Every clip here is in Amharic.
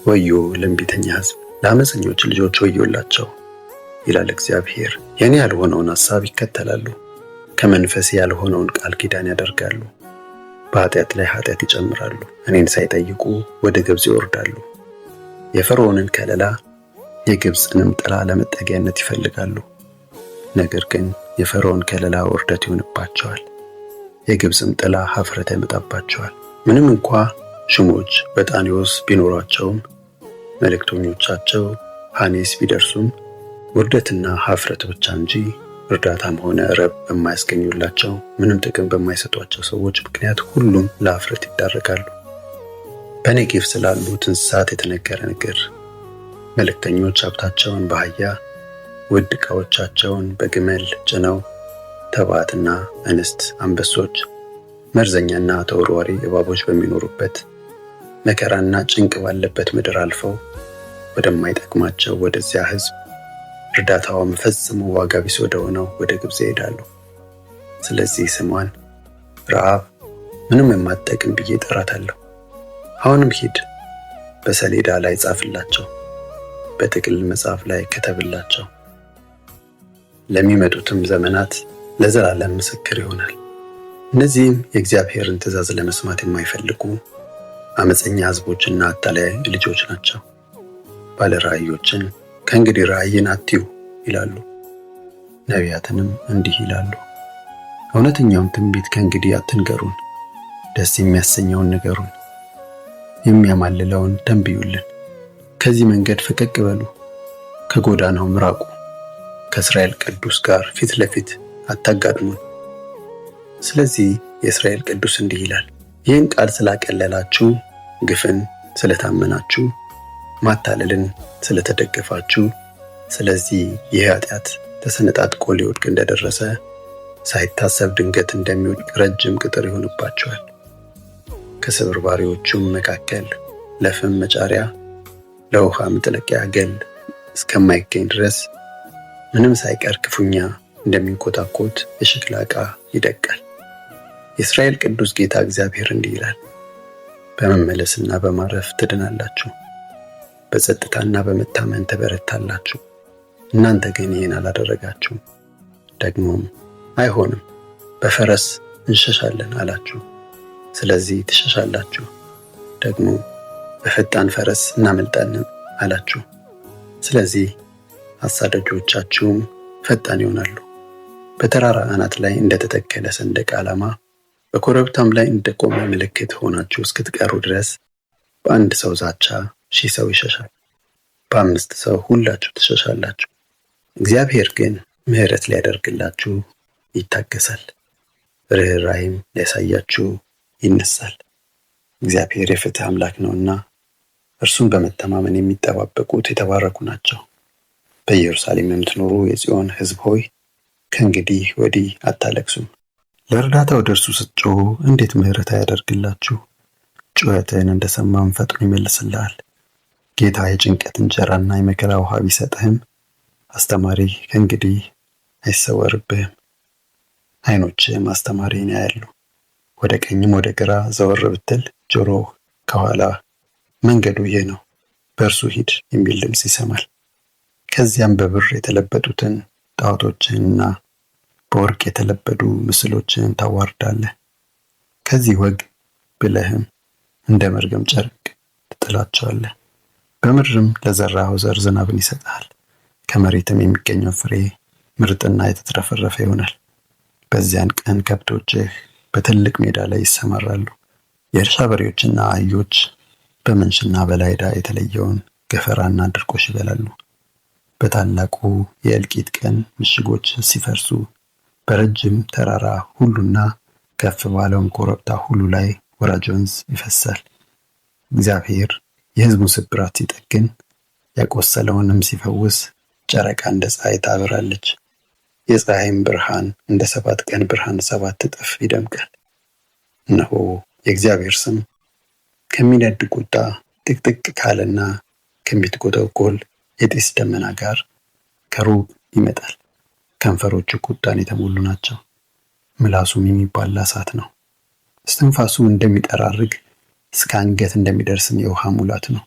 ወዮ ለእንቢተኛ ሕዝብ፣ ለአመፀኞች ልጆች ወዮላቸው ይላል እግዚአብሔር። የኔ ያልሆነውን ሐሳብ ይከተላሉ፣ ከመንፈሴ ያልሆነውን ቃል ኪዳን ያደርጋሉ። በኃጢአት ላይ ኃጢአት ይጨምራሉ፣ እኔን ሳይጠይቁ ወደ ግብፅ ይወርዳሉ። የፈርዖንን ከለላ የግብፅንም ጥላ ለመጠጊያነት ይፈልጋሉ። ነገር ግን የፈርዖን ከለላ ውርደት ይሆንባቸዋል፣ የግብፅም ጥላ ኀፍረት ያመጣባቸዋል። ምንም እንኳ ሹሞች በጣኔዎስ ቢኖሯቸውም መልእክተኞቻቸው ሐኔስ ቢደርሱም ውርደትና ኀፍረት ብቻ እንጂ እርዳታም ሆነ ረብ በማያስገኙላቸው ምንም ጥቅም በማይሰጧቸው ሰዎች ምክንያት ሁሉም ለኀፍረት ይዳረጋሉ። በኔጌቭ ስላሉት እንስሳት የተነገረ ነገር። መልእክተኞች ሀብታቸውን በአህያ ውድ ዕቃዎቻቸውን በግመል ጭነው ተባዕትና እንስት፣ አንበሶች፣ መርዘኛና ተወርዋሪ እባቦች በሚኖሩበት መከራና ጭንቅ ባለበት ምድር አልፈው ወደማይጠቅማቸው ወደዚያ ሕዝብ እርዳታውም ፈጽሞ ዋጋ ቢስ ወደ ሆነው ወደ ግብፅ ይሄዳሉ። ስለዚህ ስሟን ረዓብ ምንም የማትጠቅም ብዬ እጠራታለሁ። አሁንም ሂድ፣ በሰሌዳ ላይ ጻፍላቸው፣ በጥቅልል መጽሐፍ ላይ ከተብላቸው። ለሚመጡትም ዘመናት ለዘላለም ምስክር ይሆናል። እነዚህም የእግዚአብሔርን ትእዛዝ ለመስማት የማይፈልጉ አመፀኛ ሕዝቦችና አታላይ ልጆች ናቸው። ባለ ራእዮችን ከእንግዲህ ራእይን አትዩ ይላሉ፣ ነቢያትንም እንዲህ ይላሉ፣ እውነተኛውን ትንቢት ከእንግዲህ አትንገሩን፣ ደስ የሚያሰኘውን ንገሩን፣ የሚያማልለውን ተንብዩልን። ከዚህ መንገድ ፈቀቅ በሉ፣ ከጎዳናውም ራቁ፣ ከእስራኤል ቅዱስ ጋር ፊት ለፊት አታጋጥሙን። ስለዚህ የእስራኤል ቅዱስ እንዲህ ይላል፣ ይህን ቃል ስላቀለላችሁ፣ ግፍን ስለታመናችሁ፣ ማታለልን ስለተደገፋችሁ፣ ስለዚህ ይህ ኃጢአት ተሰነጣጥቆ ሊወድቅ እንደደረሰ ሳይታሰብ ድንገት እንደሚወድቅ ረጅም ቅጥር ይሆንባችኋል። ከስብርባሪዎቹም መካከል ለፍም መጫሪያ ለውሃ መጥለቂያ ገል እስከማይገኝ ድረስ ምንም ሳይቀር ክፉኛ እንደሚንኮታኮት የሸክላ ዕቃ ይደቃል። የእስራኤል ቅዱስ ጌታ እግዚአብሔር እንዲህ ይላል፣ በመመለስና በማረፍ ትድናላችሁ፣ በጸጥታና በመታመን ትበረታላችሁ። እናንተ ግን ይህን አላደረጋችሁም። ደግሞም አይሆንም በፈረስ እንሸሻለን አላችሁ፣ ስለዚህ ትሸሻላችሁ። ደግሞ በፈጣን ፈረስ እናመልጣለን አላችሁ፣ ስለዚህ አሳዳጆቻችሁም ፈጣን ይሆናሉ። በተራራ አናት ላይ እንደተተከለ ሰንደቅ ዓላማ በኮረብታም ላይ እንደቆመ ምልክት ሆናችሁ እስክትቀሩ ድረስ በአንድ ሰው ዛቻ 1000 ሰው ይሸሻል፣ በ5 ሰው ሁላችሁ ትሸሻላችሁ። እግዚአብሔር ግን ምሕረት ሊያደርግላችሁ ይታገሳል፣ ርኅራኄም ሊያሳያችሁ ይነሳል። እግዚአብሔር የፍትህ አምላክ ነውና እርሱን በመተማመን የሚጠባበቁት የተባረኩ ናቸው። በኢየሩሳሌም የምትኖሩ የጽዮን ሕዝብ ሆይ ከእንግዲህ ወዲህ አታለቅሱም። ለእርዳታ ወደ እርሱ ስትጮኹ እንዴት ምሕረት አያደርግላችሁ? ጩኸትህን እንደሰማም ፈጥኖ ይመልስልሃል። ጌታ የጭንቀት እንጀራና የመከራ ውሃ ቢሰጥህም አስተማሪ ከእንግዲህ አይሰወርብህም። ዓይኖችህም አስተማሪን ያያሉ። ወደ ቀኝም ወደ ግራ ዘወር ብትል ጆሮህ ከኋላ መንገዱ ይህ ነው፣ በእርሱ ሂድ የሚል ድምፅ ይሰማል። ከዚያም በብር የተለበጡትን ጣዖቶችንና በወርቅ የተለበዱ ምስሎችን ታዋርዳለህ። ከዚህ ወግ ብለህም እንደ መርገም ጨርቅ ትጥላቸዋለህ። በምድርም ለዘራኸው ዘር ዝናብን ይሰጥሃል፣ ከመሬትም የሚገኘው ፍሬ ምርጥና የተትረፈረፈ ይሆናል። በዚያን ቀን ከብቶችህ በትልቅ ሜዳ ላይ ይሰማራሉ። የእርሻ በሬዎችና አህዮች በመንሽና በላይዳ የተለየውን ገፈራና ድርቆሽ ይበላሉ። በታላቁ የእልቂት ቀን ምሽጎች ሲፈርሱ በረጅም ተራራ ሁሉና ከፍ ባለውም ኮረብታ ሁሉ ላይ ወራጅ ወንዝ ይፈሳል። እግዚአብሔር የሕዝቡን ስብራት ሲጠግን ያቆሰለውንም ሲፈውስ ጨረቃ እንደ ፀሐይ ታበራለች። የፀሐይም ብርሃን እንደ 7 ቀን ብርሃን 7 እጥፍ ይደምቃል። እነሆ የእግዚአብሔር ስም ከሚነድ ቁጣ ጥቅጥቅ ካለና ከሚትጎተጎል የጢስ ደመና ጋር ከሩቅ ይመጣል። ከንፈሮቹ ቁጣን የተሞሉ ናቸው፣ ምላሱም የሚባላ እሳት ነው። እስትንፋሱ እንደሚጠራርግ እስከ አንገት እንደሚደርስም የውሃ ሙላት ነው።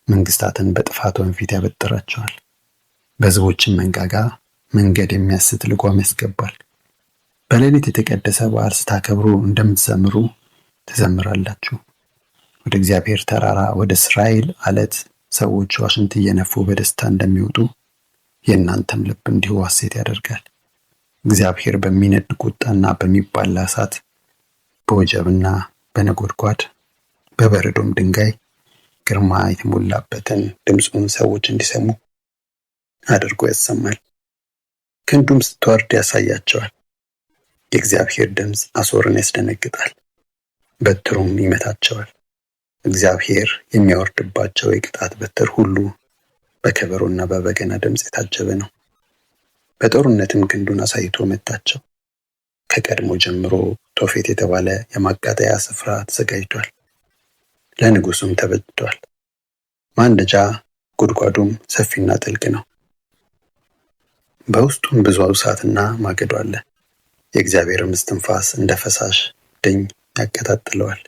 መንግስታትን በጥፋት ወንፊት ያበጥራቸዋል። በሕዝቦችም መንጋጋ መንገድ የሚያስት ልጓም ያስገባል። በሌሊት የተቀደሰ በዓል ስታከብሩ እንደምትዘምሩ ትዘምራላችሁ። ወደ እግዚአብሔር ተራራ ወደ እስራኤል ዓለት ሰዎች ዋሽንት እየነፉ በደስታ እንደሚወጡ የእናንተም ልብ እንዲሁ ሐሴት ያደርጋል። እግዚአብሔር በሚነድ ቁጣና በሚባላ እሳት በወጀብና በነጎድጓድ በበረዶም ድንጋይ ግርማ የተሞላበትን ድምፁን ሰዎች እንዲሰሙ አድርጎ ያሰማል። ክንዱም ስትወርድ ያሳያቸዋል። የእግዚአብሔር ድምፅ አሦርን ያስደነግጣል፣ በትሩም ይመታቸዋል። እግዚአብሔር የሚያወርድባቸው የቅጣት በትር ሁሉ በከበሮና በበገና ድምፅ የታጀበ ነው። በጦርነትም ክንዱን አሳይቶ መታቸው። ከቀድሞ ጀምሮ ቶፌት የተባለ የማቃጠያ ስፍራ ተዘጋጅቷል፣ ለንጉሱም ተበጅቷል። ማንደጃ ጉድጓዱም ሰፊና ጥልቅ ነው፣ በውስጡም ብዙ እሳትና ማገዶ አለ። የእግዚአብሔርም እስትንፋስ እንደ ፈሳሽ ድኝ ያቀጣጥለዋል።